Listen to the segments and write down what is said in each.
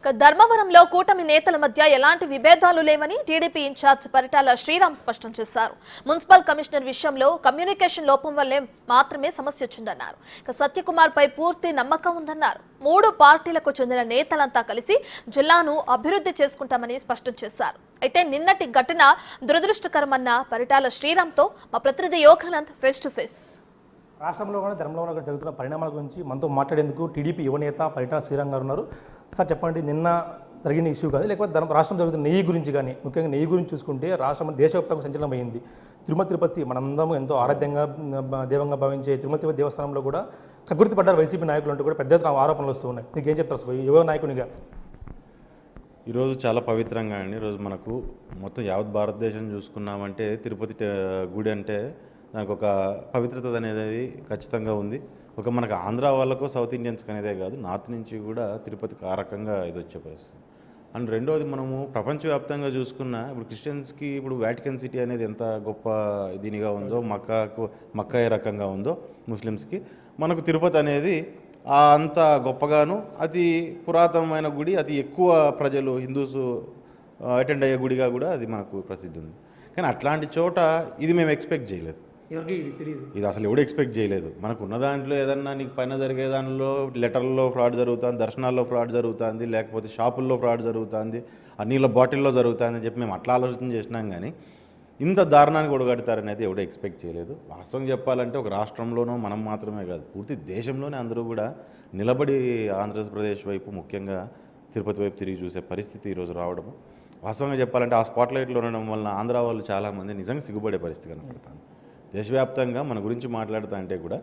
ధర్మవరంలో కూటమి నేతల మధ్య ఎలాంటి విభేదాలు లేవని టీడీపీ ఇన్ఛార్జ్ పరిటాల శ్రీరామ్ స్పష్టం చేశారు. మున్సిపల్ కమిషనర్ విషయంలో కమ్యూనికేషన్ లోపం వల్లే మాత్రమే సమస్య వచ్చిందన్నారు. సత్యకుమార్ పై పూర్తి నమ్మకం ఉందన్నారు. 3 పార్టీలకు చెందిన నేతలంతా కలిసి జిల్లాను అభివృద్ధి చేసుకుంటామని స్పష్టం చేశారు. అయితే నిన్నటి ఘటన దురదృష్టకరమన్న పరిటాల శ్రీరామ్తో మా ప్రతినిధి యోగానంద్ ఫేస్ టు ఫేస్. రాష్ట్రంలో కానీ ధర్మంలో కానీ జరుగుతున్న పరిణామాల గురించి మనతో మాట్లాడేందుకు టీడీపీ యువనేత పరిటాల శ్రీరామ్ గారు ఉన్నారు. సార్ చెప్పండి, నిన్న జరిగిన ఇష్యూ కానీ లేకపోతే రాష్ట్రం జరుగుతున్న నెయ్యి గురించి కానీ, ముఖ్యంగా నెయ్యి గురించి చూసుకుంటే రాష్ట్రం దేశవ్యాప్తంగా సంచలనం అయింది. తిరుపతి మనందరం ఎంతో ఆరాధ్యంగా దేవంగా భావించే తిరుపతి దేవస్థానంలో కూడా కక్కుర్తి పడ్డారు వైసీపీ నాయకులు అంటూ కూడా పెద్ద ఎత్తున ఆరోపణలు వస్తూ ఉన్నాయి. నీకేం చెప్తారు సార్ యువ నాయకునిగా? ఈరోజు చాలా పవిత్రంగా అండి. ఈరోజు మనకు మొత్తం యావత్ భారతదేశం చూసుకున్నామంటే తిరుపతి గుడి అంటే దానికి ఒక పవిత్రత అనేది ఖచ్చితంగా ఉంది. ఒక మనకు ఆంధ్ర వాళ్ళకు సౌత్ ఇండియన్స్కి అనేదే కాదు, నార్త్ నుంచి కూడా తిరుపతికి ఆ రకంగా ఇది వచ్చే పరిస్థితి. అండ్ రెండవది మనము ప్రపంచవ్యాప్తంగా చూసుకున్న ఇప్పుడు క్రిస్టియన్స్కి ఇప్పుడు వాటికన్ సిటీ అనేది ఎంత గొప్ప దీనిగా ఉందో, మక్కా ఏ రకంగా ఉందో ముస్లిమ్స్కి, మనకు తిరుపతి అనేది అంత గొప్పగాను అతి పురాతనమైన గుడి, అతి ఎక్కువ ప్రజలు హిందూస్ అటెండ్ అయ్యే గుడిగా కూడా అది మనకు ప్రసిద్ధి ఉంది. కానీ అట్లాంటి చోట ఇది మేము ఎక్స్పెక్ట్ చేయలేదు. ఇది అసలు ఎవడు ఎక్స్పెక్ట్ చేయలేదు. మనకు ఉన్న దాంట్లో ఏదన్నా నీకు పైన జరిగే దానిలో లెటర్లలో ఫ్రాడ్ జరుగుతుంది, దర్శనాల్లో ఫ్రాడ్ జరుగుతుంది, లేకపోతే షాపుల్లో ఫ్రాడ్ జరుగుతుంది, ఆ నీళ్ళ బాటిల్లో జరుగుతుంది అని చెప్పి మేము అట్లా ఆలోచన చేసినాం. కానీ ఇంత దారుణానికి ఒడగడతారనేది ఎవడో ఎక్స్పెక్ట్ చేయలేదు. వాస్తవం చెప్పాలంటే ఒక రాష్ట్రంలోనూ మనం మాత్రమే కాదు, పూర్తి దేశంలోనే అందరూ కూడా నిలబడి ఆంధ్రప్రదేశ్ వైపు, ముఖ్యంగా తిరుపతి వైపు తిరిగి చూసే పరిస్థితి ఈరోజు రావడము, వాస్తవంగా చెప్పాలంటే ఆ స్పాట్లైట్లో ఉండడం వలన ఆంధ్ర వాళ్ళు చాలామంది నిజంగా సిగ్గుపడే పరిస్థితి కనపడుతుంది. దేశవ్యాప్తంగా మన గురించి మాట్లాడుతూ అంటే కూడా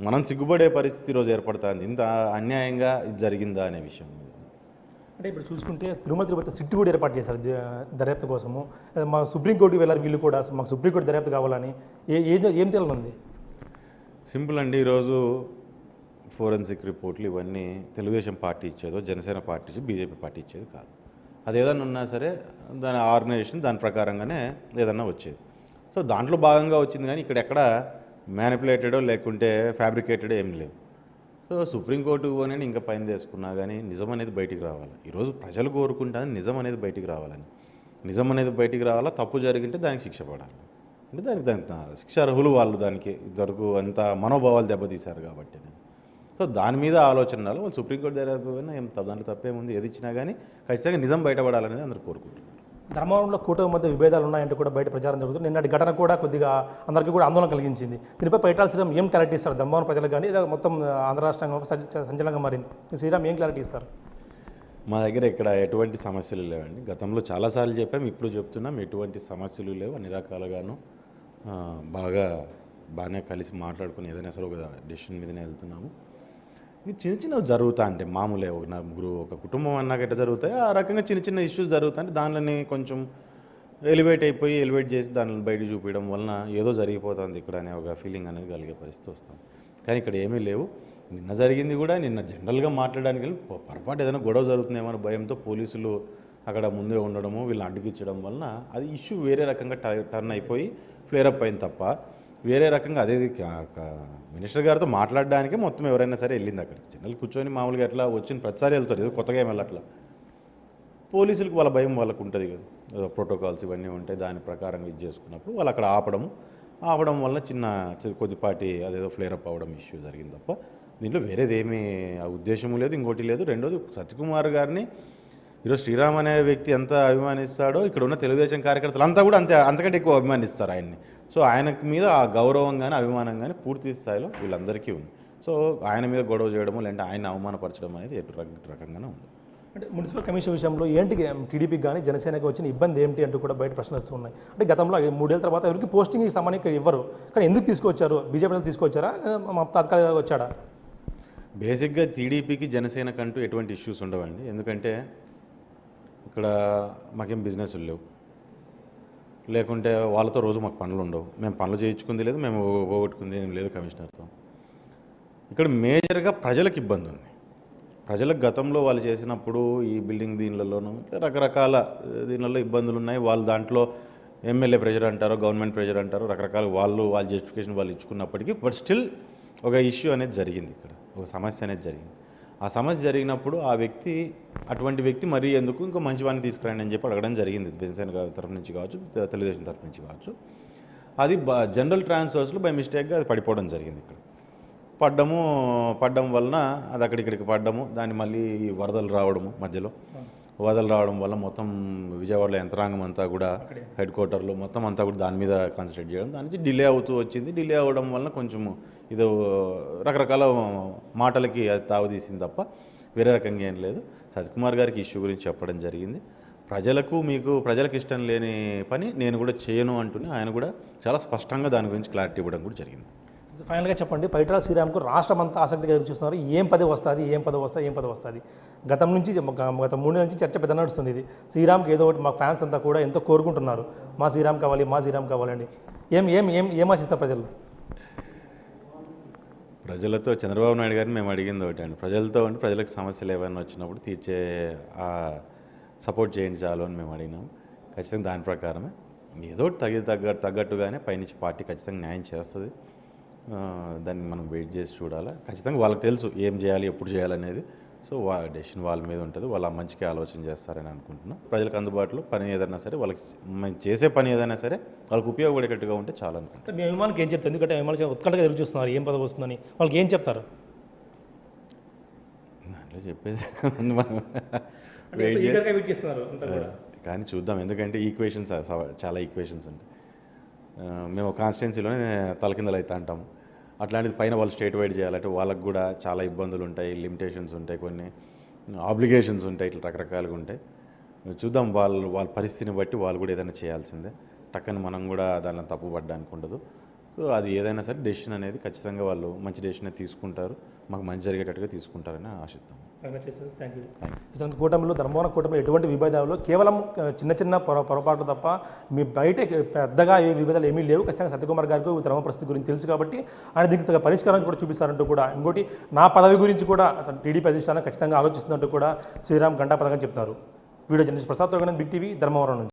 మనం సిగ్గుపడే పరిస్థితి ఈరోజు ఏర్పడుతుంది. ఇంత అన్యాయంగా ఇది జరిగిందా అనే విషయం. అంటే ఇప్పుడు చూసుకుంటే తిరుపతి సిట్ కూడా ఏర్పాటు చేశారు దర్యాప్తు కోసము. మా సుప్రీంకోర్టుకి వెళ్ళారు వీళ్ళు కూడా, మాకు సుప్రీంకోర్టు దర్యాప్తు కావాలని. ఏం తెలియనుంది? సింపుల్ అండి. ఈరోజు ఫోరెన్సిక్ రిపోర్ట్లు ఇవన్నీ తెలుగుదేశం పార్టీ ఇచ్చేదో, జనసేన పార్టీ ఇచ్చేది, బీజేపీ పార్టీ ఇచ్చేది కాదు. అది ఏదన్నా ఉన్నా సరే దాని ఆర్గనైజేషన్ దాని ప్రకారంగానే ఏదన్నా వచ్చేది. సో దాంట్లో భాగంగా వచ్చింది. కానీ ఇక్కడ ఎక్కడ మ్యానిపులేటెడో లేకుంటే ఫ్యాబ్రికేటెడో ఏం లేవు. సో సుప్రీంకోర్టుకు పోనీ ఇంకా పైన తీసుకున్నా కానీ నిజం అనేది బయటికి రావాలి. ఈరోజు ప్రజలు కోరుకుంటాను నిజం అనేది బయటికి రావాలని. నిజం అనేది బయటికి రావాలా, తప్పు జరిగింటే దానికి శిక్ష పడాలి. అంటే దానికి శిక్షార్హులు వాళ్ళు, దానికి ఇద్దరు అంత మనోభావాలు దెబ్బతీశారు కాబట్టి. సో దాని మీద ఆలోచన వాళ్ళు సుప్రీంకోర్టు దగ్గర ఏం దాంట్లో తప్పేముంది, ఏది ఇచ్చినా కానీ ఖచ్చితంగా నిజం బయటపడాలనేది అందరూ కోరుకుంటున్నారు. ధర్మవరంలో కూటమి మధ్య విభేదాలు ఉన్నాయంటే కూడా బయట ప్రచారం జరుగుతుంది. నిన్నటి ఘటన కూడా కొద్దిగా అందరికీ కూడా ఆందోళన కలిగించింది. దీనిపై పరిటాల శ్రీరామ్ ఏం క్లారిటీ ఇస్తారు ధర్మవరం ప్రజలకు? కానీ ఇది మొత్తం ఆంధ్ర రాష్ట్రంగా సంచలనంగా మారింది. శ్రీరామ్ ఏం క్లారిటీ ఇస్తారు? మా దగ్గర ఇక్కడ ఎటువంటి సమస్యలు లేవండి. గతంలో చాలాసార్లు చెప్పాము, ఇప్పుడు చెప్తున్నాం, ఎటువంటి సమస్యలు లేవు. అన్ని రకాలుగాను బాగానే కలిసి మాట్లాడుకుని ఏదైనా సరే ఒక డెసిషన్ మీదనే వెళ్తున్నాము. ఇది చిన్నవి జరుగుతా అంటే మామూలే, ఒక నలుగురు ఒక కుటుంబం అన్నాక ఎట్లా జరుగుతాయి ఆ రకంగా చిన్న ఇష్యూస్ జరుగుతాయి. దానిని కొంచెం ఎలివేట్ చేసి దానిని బయట చూపించడం వలన ఏదో జరిగిపోతుంది ఇక్కడ అనే ఒక ఫీలింగ్ అనేది కలిగే పరిస్థితి వస్తుంది. కానీ ఇక్కడ ఏమీ లేవు. నిన్న జరిగింది కూడా నిన్న జనరల్గా మాట్లాడడానికి పొరపాటు ఏదైనా గొడవ జరుగుతుందేమో భయంతో పోలీసులు అక్కడ ముందే ఉండడము, వీళ్ళని అడ్డుకిచ్చడం వలన అది ఇష్యూ వేరే రకంగా టర్న్ అయిపోయి ఫ్లేరప్ అయింది తప్ప వేరే రకంగా అదే మినిస్టర్ గారితో మాట్లాడడానికే మొత్తం ఎవరైనా సరే వెళ్ళింది అక్కడికి. జనరల్ కూర్చొని మామూలుగా ఎట్లా వచ్చిన ప్రతిసారి వెళ్తారు, ఏదో కొత్తగా ఏం వెళ్ళట్లా. పోలీసులకు వాళ్ళ భయం వాళ్ళకు ఉంటుంది కదా, ప్రోటోకాల్స్ ఇవన్నీ ఉంటాయి, దాని ప్రకారం ఇది చేసుకున్నప్పుడు వాళ్ళు అక్కడ ఆపడం వల్ల కొద్దిపాటి అదేదో ఫ్లేరప్ అవ్వడం ఇష్యూ జరిగింది తప్ప దీంట్లో వేరేదేమీ ఉద్దేశము లేదు, ఇంకోటి లేదు. రెండోది సత్యకుమార్ గారిని ఈరోజు శ్రీరామ్ అనే వ్యక్తి ఎంత అభిమానిస్తాడో ఇక్కడ ఉన్న తెలుగుదేశం కార్యకర్తలు అంతా కూడా అంతకంటే ఎక్కువ అభిమానిస్తారు ఆయన్ని. సో ఆయన మీద ఆ గౌరవం కానీ అభిమానం కానీ పూర్తి స్థాయిలో వీళ్ళందరికీ ఉంది. సో ఆయన మీద గొడవ చేయడము లేదంటే ఆయన అవమానపరచడం అనేది ఎటు రకంగానే ఉంది. అంటే మున్సిపల్ కమిషన్ విషయంలో ఏంటి టీడీపీకి కానీ జనసేనకి వచ్చిన ఇబ్బంది ఏంటి అంటూ కూడా బయట ప్రశ్నలు వస్తూ ఉన్నాయి. అంటే గతంలో 3 ఏళ్ళ తర్వాత ఎవరికి పోస్టింగ్ సామాన్యంగా ఇవ్వరు, కానీ ఎందుకు తీసుకొచ్చారు? బీజేపీ తీసుకొచ్చారా, తాత్కాలికంగా వచ్చాడా? బేసిక్గా టీడీపీకి జనసేనకంటూ ఎటువంటి ఇష్యూస్ ఉండవండి. ఎందుకంటే ఇక్కడ మాకేం బిజినెస్లు లేవు, లేకుంటే వాళ్ళతో రోజు మాకు పనులు ఉండవు, మేము పనులు చేయించుకుంది లేదు, మేము పోగొట్టుకుంది ఏం లేదు కమిషనర్తో. ఇక్కడ మేజర్గా ప్రజలకు ఇబ్బంది ఉంది. ప్రజలకు గతంలో వాళ్ళు చేసినప్పుడు ఈ బిల్డింగ్ దీనిలలోనూ రకరకాల దీనిలలో ఇబ్బందులు ఉన్నాయి. వాళ్ళు దాంట్లో ఎమ్మెల్యే ప్రెజర్ అంటారో, గవర్నమెంట్ ప్రెజర్ అంటారో, రకరకాల వాళ్ళ జస్టిఫికేషన్ వాళ్ళు ఇచ్చుకున్నప్పటికీ బట్ స్టిల్ ఒక ఇష్యూ అనేది జరిగింది, ఇక్కడ ఒక సమస్య అనేది జరిగింది. ఆ సమస్య జరిగినప్పుడు ఆ వ్యక్తి అటువంటి వ్యక్తి మరీ ఎందుకు ఇంకో మంచి వాడిని తీసుకురండి అని చెప్పి అడగడం జరిగింది. జనసేన తరఫు నుంచి కావచ్చు, తెలుగుదేశం తరఫు నుంచి కావచ్చు. అది జనరల్ ట్రాన్స్ఫర్స్లో బై మిస్టేక్గా అది పడిపోవడం జరిగింది. ఇక్కడ పడ్డం వలన అది అక్కడిక్కడికి పడ్డము, దాన్ని మళ్ళీ వరదలు రావడము, మధ్యలో వరదలు రావడం వల్ల మొత్తం విజయవాడలో యంత్రాంగం అంతా కూడా హెడ్ క్వార్టర్లో మొత్తం అంతా కూడా దాని మీద కాన్సన్ట్రేట్ చేయడం, దాని నుంచి డిలే అవుతూ వచ్చింది. డిలే అవ్వడం వలన కొంచెము ఇది రకరకాల మాటలకి అది తావుతీసింది తప్ప వేరే రకంగా ఏం లేదు. సత్యకుమార్ గారికి ఇష్యూ గురించి చెప్పడం జరిగింది. ప్రజలకు ఇష్టం లేని పని నేను కూడా చేయను అంటూనే ఆయన కూడా చాలా స్పష్టంగా దాని గురించి క్లారిటీ ఇవ్వడం కూడా జరిగింది. ఫైనల్గా చెప్పండి, పరిటాల శ్రీరామ్కు రాష్ట్రం అంతా ఆసక్తిగా ఎదురు చూస్తున్నారు. ఏం పదవి వస్తుంది? గతం నుంచి గత 3 నెలల నుంచి చర్చ పెద్ద నడుస్తుంది. ఇది శ్రీరామ్కి ఏదో ఒకటి, మా ఫ్యాన్స్ అంతా కూడా ఎంతో కోరుకుంటున్నారు, మా శ్రీరామ్ కావాలండి. ఏం ఆశిస్తారు ప్రజలు? ప్రజలతో చంద్రబాబు నాయుడు గారిని మేము అడిగింది ఒకటి అండి, ప్రజలకు సమస్యలు ఏమైనా వచ్చినప్పుడు తీర్చే సపోర్ట్ చేయండి చాలు అని మేము అడిగినాము. ఖచ్చితంగా దాని ప్రకారమే ఏదో తగ్గట్టుగానే పైనుంచి పార్టీ ఖచ్చితంగా న్యాయం చేస్తుంది. దాన్ని మనం వెయిట్ చేసి చూడాలి. ఖచ్చితంగా వాళ్ళకి తెలుసు ఏం చేయాలి, ఎప్పుడు చేయాలనేది. సో డెసిషన్ వాళ్ళ మీద ఉంటుంది. వాళ్ళ మంచిగా ఆలోచన చేస్తారని అనుకుంటున్నాం. ప్రజలకు అందుబాటులో పని ఏదైనా సరే, వాళ్ళకి మేము చేసే పని ఏదైనా సరే వాళ్ళకి ఉపయోగపడేటట్టుగా ఉంటే చాలా అనుకుంటాం. మీ అభిమానికి ఏం చెప్తారు? ఎందుకంటే అభిమానులు ఉత్కంఠగా ఎదురు చూస్తున్నారు ఏం పదవి వస్తుందని. వాళ్ళకి ఏం చెప్తారు? దాంట్లో చెప్పేది మనం వెయిట్ చేస్తున్నారు కానీ చూద్దాం. ఎందుకంటే చాలా ఈక్వేషన్స్ ఉంటాయి. మేము కాన్స్టిట్యున్సీలోనే తలకిందలు అవుతా అంటాము. అట్లాంటిది పైన వాళ్ళు స్టేట్ వైడ్ చేయాలంటే వాళ్ళకు కూడా చాలా ఇబ్బందులు ఉంటాయి, లిమిటేషన్స్ ఉంటాయి, కొన్ని ఆబ్లిగేషన్స్ ఉంటాయి, ఇట్లా రకరకాలుగా ఉంటాయి. చూద్దాం, వాళ్ళ పరిస్థితిని బట్టి వాళ్ళు కూడా ఏదైనా చేయాల్సిందే. టక్కని మనం కూడా దానిలో తప్పు పడ్డానికి ఉండదు. సో అది ఏదైనా సరే డెసిషన్ అనేది ఖచ్చితంగా వాళ్ళు మంచి డెసిషన్ తీసుకుంటారు, మాకు మంచి జరిగేటట్టుగా తీసుకుంటారని ఆశిస్తాం. కూటమిలో ధర్మవరం కూటమిలో ఎటువంటి విభేదాలు, కేవలం చిన్న పొరపాటు తప్ప మీ బయట పెద్దగా ఏ విభేదాలు ఏమీ లేవు. ఖచ్చితంగా సత్యకుమార్ గారికి ధర్మ పరిస్థితి గురించి తెలుసు కాబట్టి ఆయన దీనికి పరిష్కారం కూడా చూపిస్తారంటూ కూడా, ఇంకోటి నా పదవి గురించి కూడా టీడీపీ అధిష్టానం ఖచ్చితంగా ఆలోచిస్తున్నట్టు కూడా శ్రీరామ్ గంటా పథకం చెప్తున్నారు. Video journalist Prasad Big TV Dharmavaram నుంచి.